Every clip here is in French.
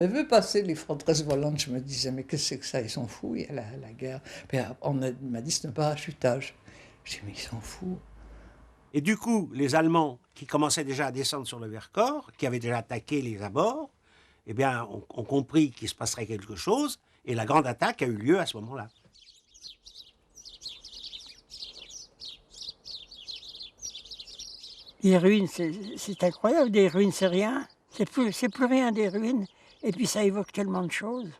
J'ai vu passer les forteresses volantes, je me disais, mais qu'est-ce que c'est que ça? Ils sont fous, il y a la guerre. Puis m'a dit, c'est un parachutage. Je dis, mais ils sont fous. Et du coup, les Allemands, qui commençaient déjà à descendre sur le Vercors, qui avaient déjà attaqué les abords, eh bien, ont compris qu'il se passerait quelque chose, et la grande attaque a eu lieu à ce moment-là. Les ruines, c'est incroyable, des ruines, c'est rien. C'est plus rien des ruines. Et puis ça évoque tellement de choses.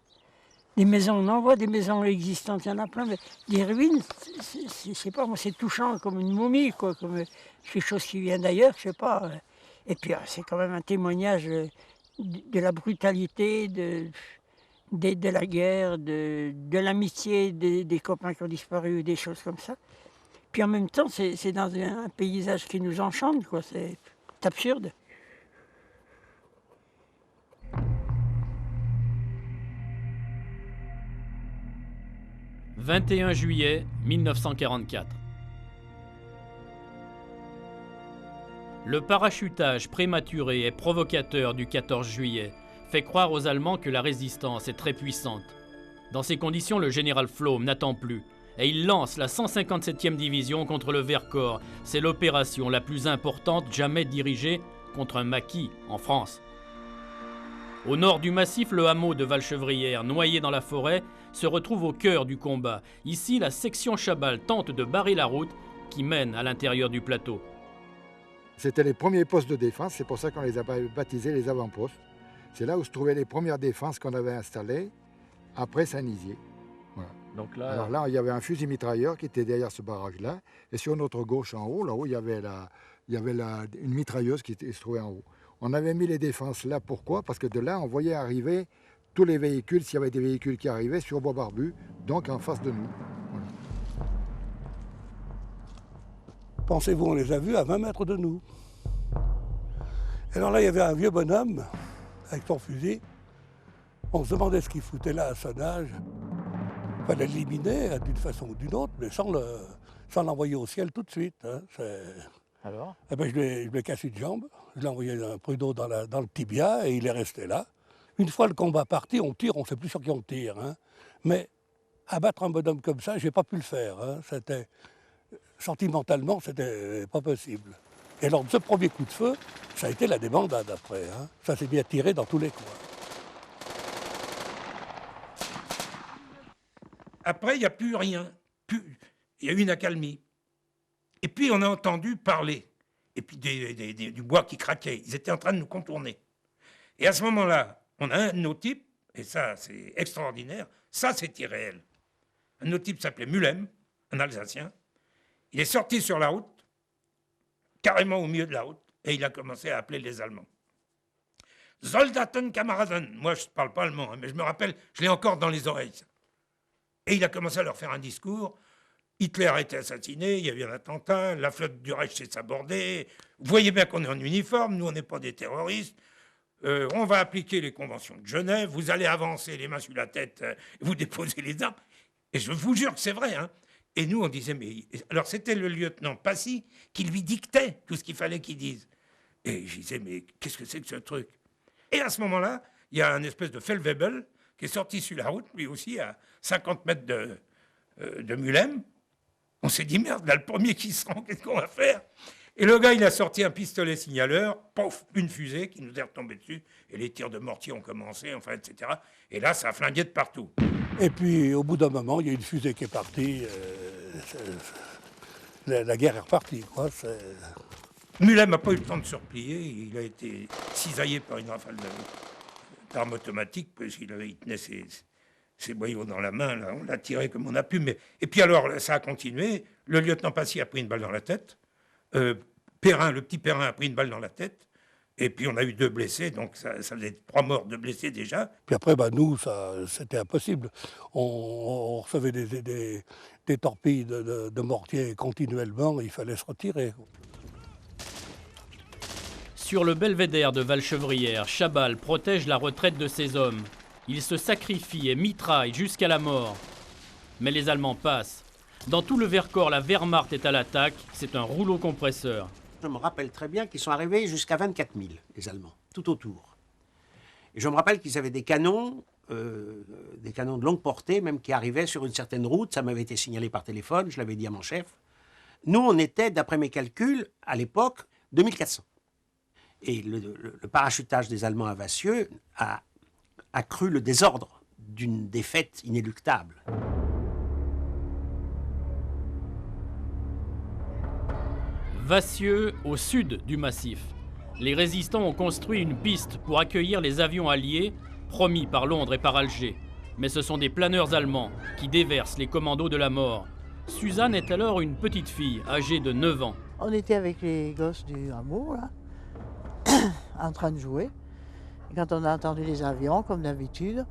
Des maisons, on en voit des maisons existantes, il y en a plein. Mais des ruines, je sais pas, moi, c'est touchant comme une momie, quoi, comme quelque chose qui vient d'ailleurs, je sais pas. Et puis c'est quand même un témoignage de la brutalité, de la guerre, de l'amitié des copains qui ont disparu, des choses comme ça. Puis en même temps, c'est dans un paysage qui nous enchante, quoi. C'est absurde. « 21 juillet 1944. Le parachutage prématuré et provocateur du 14 juillet fait croire aux Allemands que la résistance est très puissante. Dans ces conditions, le général Flaume n'attend plus et il lance la 157e division contre le Vercors. C'est l'opération la plus importante jamais dirigée contre un maquis en France. Au nord du massif, le hameau de Valchevrières, noyé dans la forêt, se retrouve au cœur du combat. Ici, la section Chabal tente de barrer la route qui mène à l'intérieur du plateau. C'était les premiers postes de défense, c'est pour ça qu'on les a baptisés les avant-postes. C'est là où se trouvaient les premières défenses qu'on avait installées après Saint-Nizier. Voilà. Donc là, alors là, il y avait un fusil mitrailleur qui était derrière ce barrage-là, et sur notre gauche en haut, là-haut, il y avait une mitrailleuse qui se trouvait en haut. On avait mis les défenses là, pourquoi? Parce que de là, on voyait arriver tous les véhicules, s'il y avait des véhicules qui arrivaient sur Bois-Barbu, donc en face de nous. Voilà. Pensez-vous, on les a vus à 20 mètres de nous. Et alors là, il y avait un vieux bonhomme avec son fusil. On se demandait ce qu'il foutait là à son âge. Il fallait l'éliminer d'une façon ou d'une autre, mais sans l'envoyer au ciel tout de suite. Hein. alors Eh ben, je lui ai cassé une jambe, je l'ai envoyé un pruneau dans le tibia et il est resté là. Une fois le combat parti, on tire, on ne sait plus sur qui on tire. Hein. Mais abattre un bonhomme comme ça, je n'ai pas pu le faire. Hein. Sentimentalement, c'était pas possible. Et lors de ce premier coup de feu, ça a été la débandade après. Hein. Ça s'est bien tiré dans tous les coins. Après, il n'y a plus rien. Il y a eu une accalmie. Et puis, on a entendu parler. Et puis, du bois qui craquait. Ils étaient en train de nous contourner. Et à ce moment-là, on a un de nos types, et ça, c'est extraordinaire, ça, c'est irréel. Un de nos types s'appelait Mulhem, un Alsacien. Il est sorti sur la route, carrément au milieu de la route, et il a commencé à appeler les Allemands. Soldaten, Kameraden. Moi, je ne parle pas allemand, hein, mais je me rappelle, je l'ai encore dans les oreilles. Et il a commencé à leur faire un discours. Hitler a été assassiné, il y a eu un attentat, la flotte du Reich s'est sabordée. Vous voyez bien qu'on est en uniforme, nous, on n'est pas des terroristes. On va appliquer les conventions de Genève, vous allez avancer les mains sur la tête, vous déposez les armes. Et je vous jure que c'est vrai, hein. Et nous, on disait, mais... Alors, c'était le lieutenant Passy qui lui dictait tout ce qu'il fallait qu'il dise. Et je disais, mais qu'est-ce que c'est que ce truc? Et à ce moment-là, il y a un espèce de Feldwebel qui est sorti sur la route, lui aussi, à 50 mètres de Mulhem. On s'est dit, merde, là, le premier qui se rend, qu'est-ce qu'on va faire? Et le gars, il a sorti un pistolet signaleur, pouf, une fusée qui nous est retombée dessus, et les tirs de mortier ont commencé, enfin, etc. Et là, ça a flingué de partout. Et puis, au bout d'un moment, il y a une fusée qui est partie. La guerre est repartie, quoi. Mulhem n'a pas eu le temps de se replier. Il a été cisaillé par une rafale d'armes automatiques, parce qu'il tenait ses boyaux dans la main. Là. On l'a tiré comme on a pu. Et puis alors, ça a continué. Le lieutenant Passy a pris une balle dans la tête. Perrin, le petit Perrin, a pris une balle dans la tête. Et puis on a eu 2 blessés, donc ça faisait 3 morts, 2 blessés déjà. Puis après, nous, c'était impossible. On recevait des torpilles de mortier continuellement, il fallait se retirer. Sur le belvédère de Valchevrières, Chabal protège la retraite de ses hommes. Il se sacrifie et mitraille jusqu'à la mort. Mais les Allemands passent. Dans tout le Vercors, la Wehrmacht est à l'attaque. C'est un rouleau compresseur. Je me rappelle très bien qu'ils sont arrivés jusqu'à 24 000, les Allemands, tout autour. Et je me rappelle qu'ils avaient des canons de longue portée, même qui arrivaient sur une certaine route. Ça m'avait été signalé par téléphone, je l'avais dit à mon chef. Nous, on était, d'après mes calculs, à l'époque, 2400. Et le parachutage des Allemands à Vassieux a accru le désordre d'une défaite inéluctable. Vassieux, au sud du massif. Les résistants ont construit une piste pour accueillir les avions alliés, promis par Londres et par Alger. Mais ce sont des planeurs allemands qui déversent les commandos de la mort. Suzanne est alors une petite fille, âgée de 9 ans. On était avec les gosses du hameau, là, en train de jouer. Et quand on a entendu les avions, comme d'habitude,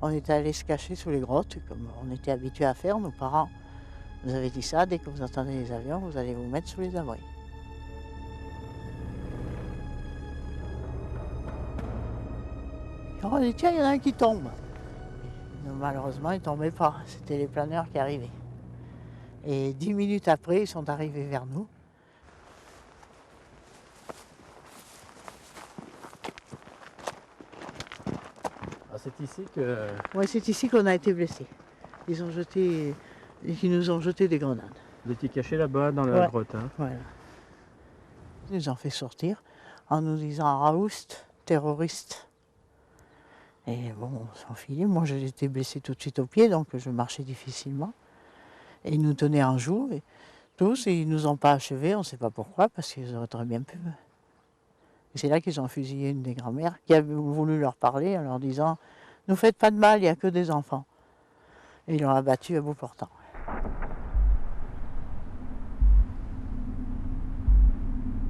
on était allé se cacher sous les grottes, comme on était habitué à faire. Nos parents nous avaient dit ça, dès que vous entendez les avions, vous allez vous mettre sous les abris. On dit, tiens, il y en a un qui tombe. Mais malheureusement, il ne tombait pas. C'était les planeurs qui arrivaient. Et 10 minutes après, ils sont arrivés vers nous. Ah, c'est ici que... Oui, c'est ici qu'on a été blessés. Ils nous ont jeté des grenades. Vous étiez caché là-bas dans la grotte. Hein. Voilà. Ils nous ont fait sortir en nous disant Raoust, terroriste. Et bon, on s'en filait. Moi, j'étais blessée tout de suite au pied, donc je marchais difficilement. Et ils nous tenaient en joue, et tous, et ils ne nous ont pas achevés, on ne sait pas pourquoi, parce qu'ils auraient très bien pu. Et c'est là qu'ils ont fusillé une des grand-mères qui avait voulu leur parler en leur disant « Ne faites pas de mal, il n'y a que des enfants ». Et ils l'ont abattu à bout portant.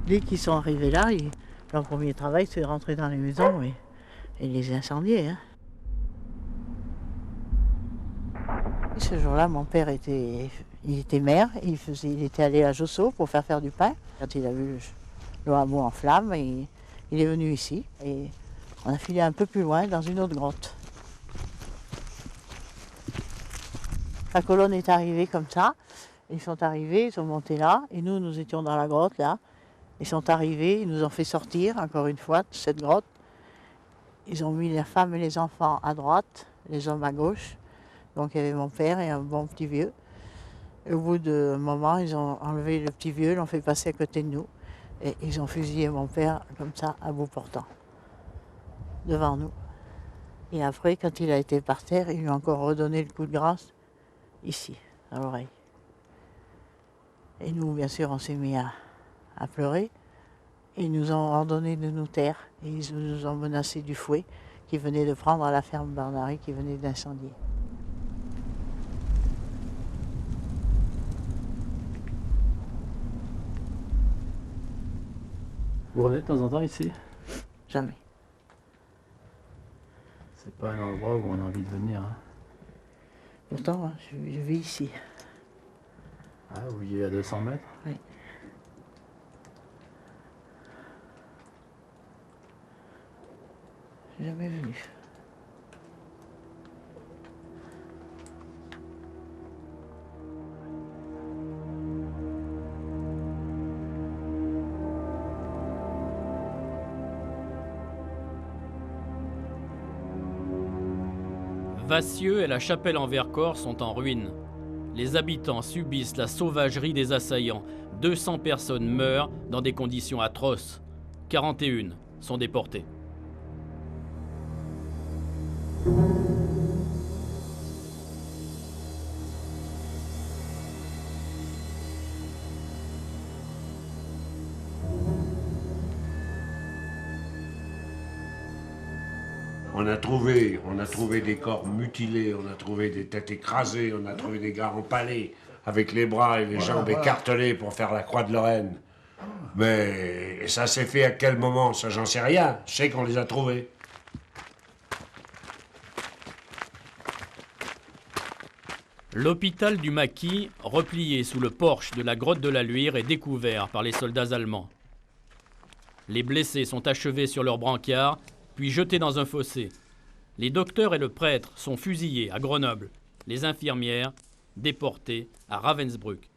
Dès qu'ils sont arrivés là, leur premier travail, c'est de rentrer dans les maisons et les incendier. Hein. Ce jour-là, mon père était maire, il était allé à Josso pour faire du pain. Quand il a vu le hameau en flammes, il est venu ici et on a filé un peu plus loin dans une autre grotte. La colonne est arrivée comme ça, ils sont arrivés, ils sont montés là, et nous étions dans la grotte là. Ils sont arrivés, ils nous ont fait sortir encore une fois de cette grotte. Ils ont mis les femmes et les enfants à droite, les hommes à gauche. Donc il y avait mon père et un bon petit vieux. Et au bout d'un moment, ils ont enlevé le petit vieux, l'ont fait passer à côté de nous. Et ils ont fusillé mon père comme ça, à bout portant, devant nous. Et après, quand il a été par terre, ils lui ont encore redonné le coup de grâce, ici, à l'oreille. Et nous, bien sûr, on s'est mis à pleurer. Ils nous ont ordonné de nous taire. Et ils nous ont menacé du fouet qui venait de prendre à la ferme Barnary, qui venait d'incendier. Vous revenez de temps en temps ici? Jamais. C'est pas un endroit où on a envie de venir. Hein. Pourtant, je vis ici. Ah, vous vivez à 200 mètres? Oui. Je suis jamais venu. Vassieux et la chapelle en Vercors sont en ruine. Les habitants subissent la sauvagerie des assaillants. 200 personnes meurent dans des conditions atroces. 41 sont déportées. On a trouvé des corps mutilés, on a trouvé des têtes écrasées, on a trouvé des gars empalés, avec les bras et les jambes écartelés pour faire la croix de Lorraine. Mais ça s'est fait à quel moment? Ça, j'en sais rien. Je sais qu'on les a trouvés. L'hôpital du Maquis, replié sous le porche de la grotte de la Luire, est découvert par les soldats allemands. Les blessés sont achevés sur leurs brancards, puis jetés dans un fossé. Les docteurs et le prêtre sont fusillés à Grenoble. Les infirmières déportées à Ravensbrück.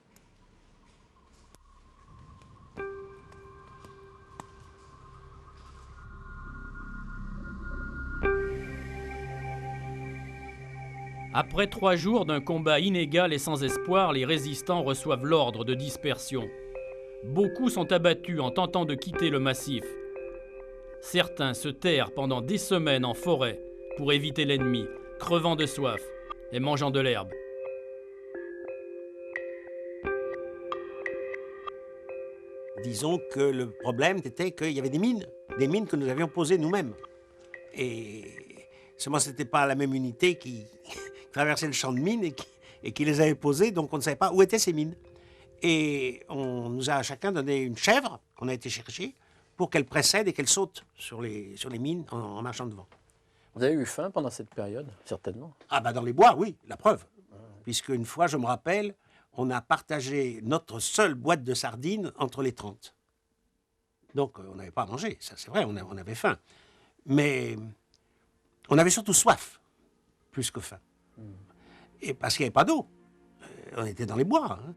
Après 3 jours d'un combat inégal et sans espoir, les résistants reçoivent l'ordre de dispersion. Beaucoup sont abattus en tentant de quitter le massif. Certains se terrent pendant des semaines en forêt pour éviter l'ennemi, crevant de soif et mangeant de l'herbe. Disons que le problème était qu'il y avait des mines que nous avions posées nous-mêmes. Et seulement ce n'était pas la même unité qui traversait le champ de mines et qui les avait posées, donc on ne savait pas où étaient ces mines. Et on nous a chacun donné une chèvre qu'on a été chercher pour qu'elle précède et qu'elle saute sur les mines en marchant devant. Vous avez eu faim pendant cette période, certainement? Ah bah dans les bois, oui, la preuve. Puisque une fois, je me rappelle, on a partagé notre seule boîte de sardines entre les 30. Donc on n'avait pas à manger, ça c'est vrai, on avait faim. Mais on avait surtout soif, plus que faim. Et parce qu'il n'y avait pas d'eau. On était dans les bois. Hein.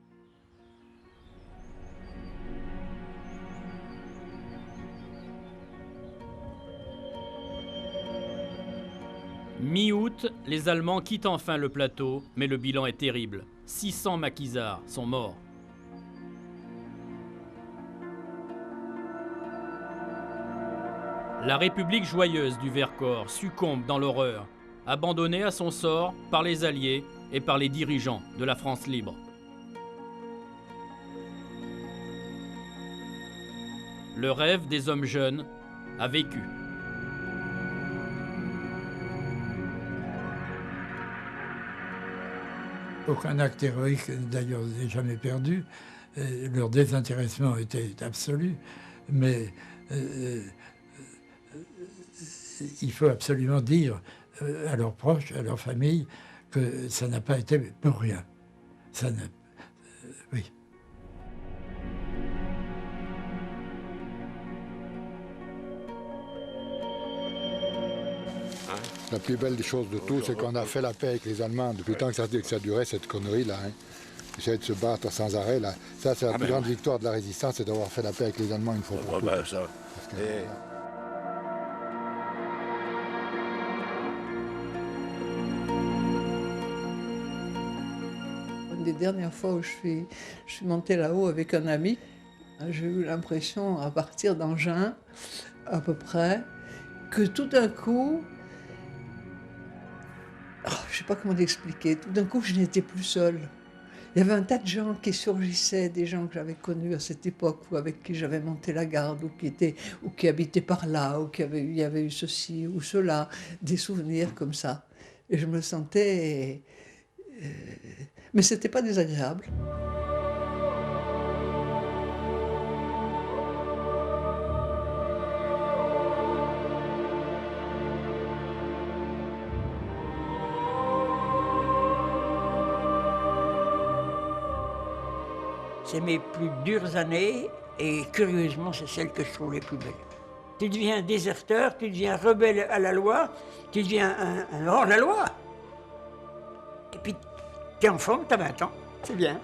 Mi-août, les Allemands quittent enfin le plateau, mais le bilan est terrible. 600 maquisards sont morts. La République joyeuse du Vercors succombe dans l'horreur, abandonnée à son sort par les Alliés et par les dirigeants de la France libre. Le rêve des hommes jeunes a vécu. Aucun acte héroïque, d'ailleurs, n'est jamais perdu. Leur désintéressement était absolu, mais il faut absolument dire à leurs proches, à leurs familles, que ça n'a pas été pour rien. Ça n'a... oui. La plus belle des choses de tout, c'est qu'on a fait la paix avec les Allemands depuis le temps que ça durait, cette connerie-là. Hein. Essayer de se battre sans arrêt, là. Ça, c'est la plus grande victoire de la résistance, c'est d'avoir fait la paix avec les Allemands une fois pour toutes. Ça. Une des dernières fois où je suis montée là-haut avec un ami, j'ai eu l'impression, à partir d'Engins, à peu près, que tout d'un coup, je ne sais pas comment l'expliquer, tout d'un coup je n'étais plus seule. Il y avait un tas de gens qui surgissaient, des gens que j'avais connus à cette époque, ou avec qui j'avais monté la garde, ou qui habitaient par là, ou il y avait eu ceci ou cela, des souvenirs comme ça. Et je me sentais... mais ce n'était pas désagréable. C'est mes plus dures années et curieusement, c'est celles que je trouve les plus belles. Tu deviens déserteur, tu deviens rebelle à la loi, tu deviens un hors-la-loi. Et puis, tu es en forme, tu as 20 ans, c'est bien.